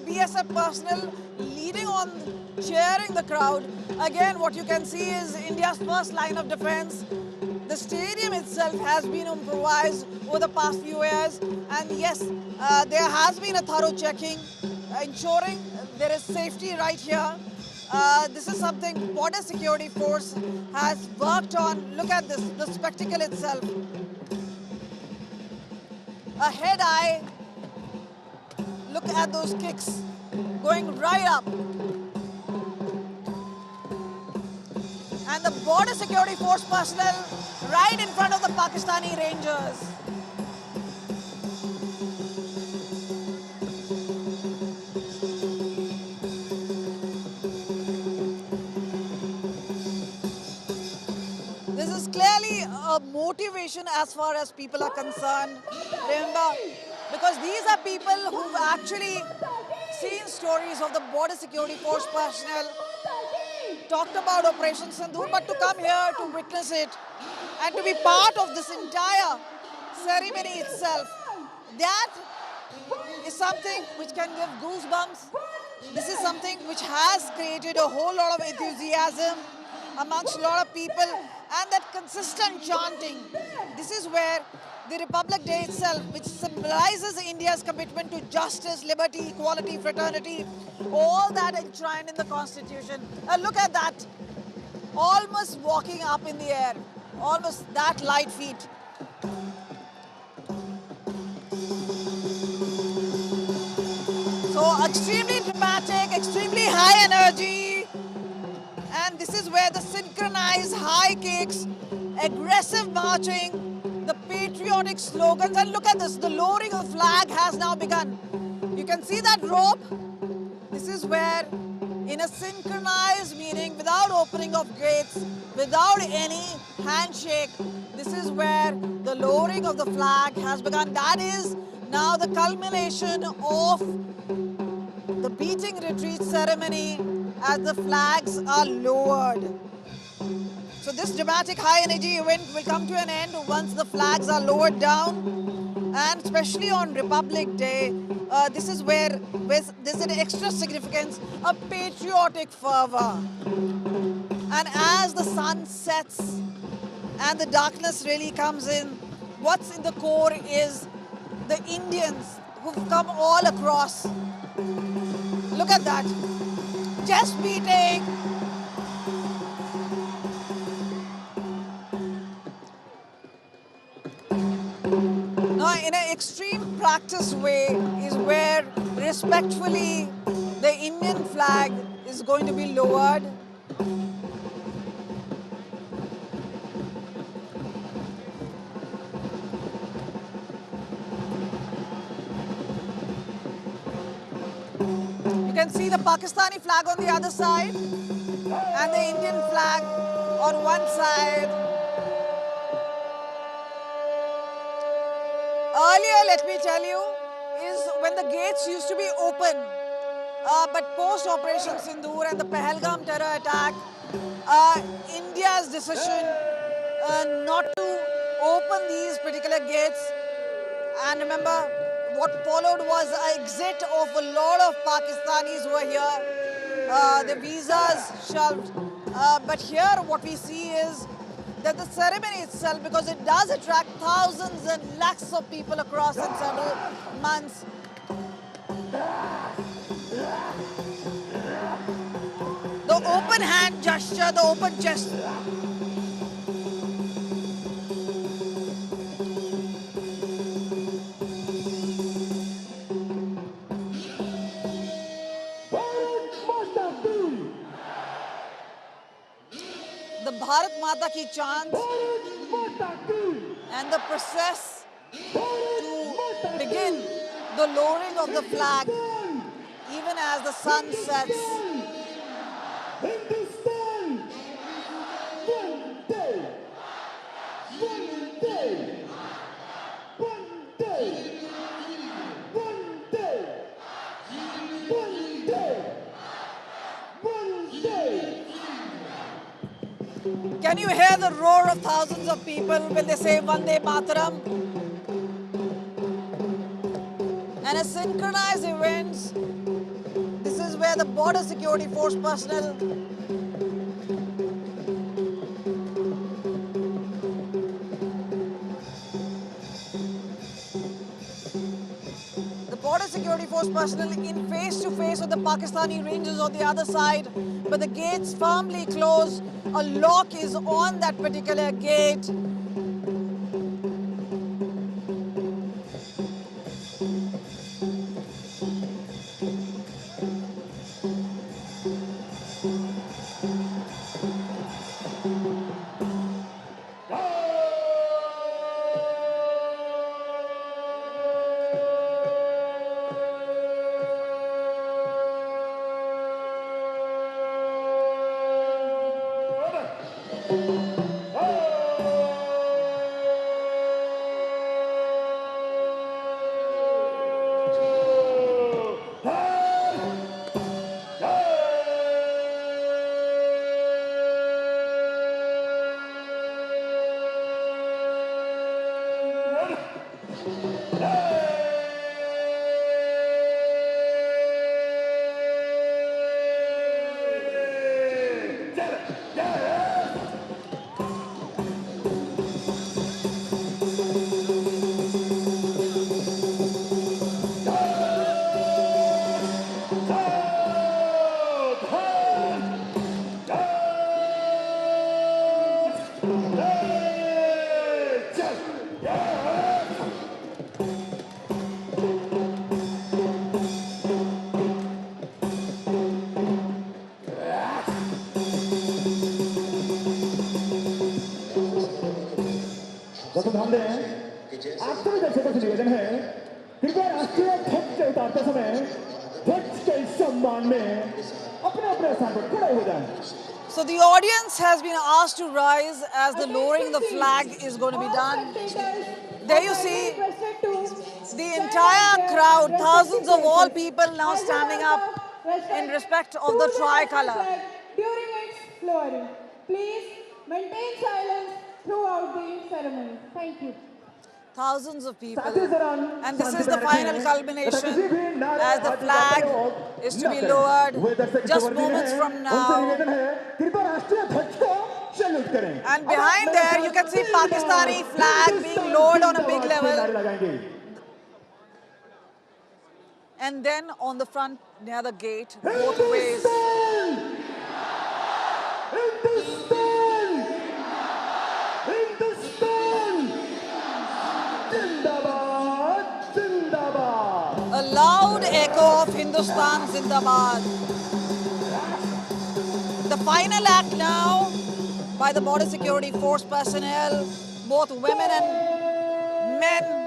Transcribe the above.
BSF personnel leading on, cheering the crowd. Again, what you can see is India's first line of defense. The stadium itself has been improvised over the past few years, and yes, there has been a thorough checking, ensuring there is safety right here. This is something Border Security Force has worked on. Look at this, the spectacle itself. A head-eye, look at those kicks going right up. And the Border Security Force personnel right in front of the Pakistani Rangers. This is clearly a motivation as far as people are concerned. Remember, because these are people who've actually seen stories of the Border Security Force personnel, talked about Operation Sindoor, but to come here to witness it and to be part of this entire ceremony itself, that is something which can give goosebumps. This is something which has created a whole lot of enthusiasm amongst a lot of people, and that consistent chanting. This is where the Republic Day itself, which symbolizes India's commitment to justice, liberty, equality, fraternity, all that enshrined in the Constitution. Look at that, almost walking up in the air, almost that light feet. So extremely dramatic, extremely high energy, and this is where the synchronized high kicks, aggressive marching, the patriotic slogans, and look at this, the lowering of the flag has now begun. You can see that rope. This is where, in a synchronized meeting, without opening of gates, without any handshake, this is where the lowering of the flag has begun. That is now the culmination of the beating retreat ceremony as the flags are lowered. So this dramatic high energy event will come to an end once the flags are lowered down, and especially on Republic Day, this is where there's an extra significance, a patriotic fervor. And as the sun sets and the darkness really comes in, what's in the core is the Indians who've come all across. Look at that, chest beating. Now, in an extreme practice way is where respectfully the Indian flag is going to be lowered. You can see the Pakistani flag on the other side and the Indian flag on one side. Earlier, let me tell you, is when the gates used to be open, but post-Operation Sindoor and the Pahalgam terror attack, India's decision not to open these particular gates, and remember, what followed was an exit of a lot of Pakistanis who were here, the visas shelved. But here what we see is that the ceremony itself, because it does attract thousands and lakhs of people across in several months. The open hand gesture, the open gesture. The Bharat Mata Ki chant and the process to begin the lowering of the flag even as the sun sets. Can you hear the roar of thousands of people when they say Vande Mataram? And a synchronized events where the border security force personnel border security force personnel in face to face with the Pakistani Rangers on the other side, but the gates firmly closed. A lock is on that particular gate. हमने आप सभी दर्शकों से निवेदन है कृपया राष्ट्रीय ध्वज के उतारते समय ध्वज के सम्मान में अपने अपने स्थान पर खड़े हो जाएं। So the audience has been asked to rise as the lowering the flag is going to be done. There you see the entire crowd, thousands of all people now standing up in respect of the tricolor. During its lowering, please maintain silence throughout the ceremony. Thank you. Thousands of people, and this is the final culmination as the flag is to be lowered just moments from now. And behind there you can see Pakistani flag being lowered on a big level. And then on the front near the gate, both ways. A loud echo of Hindustan Zindabad. The final act now by the border security force personnel, both women and men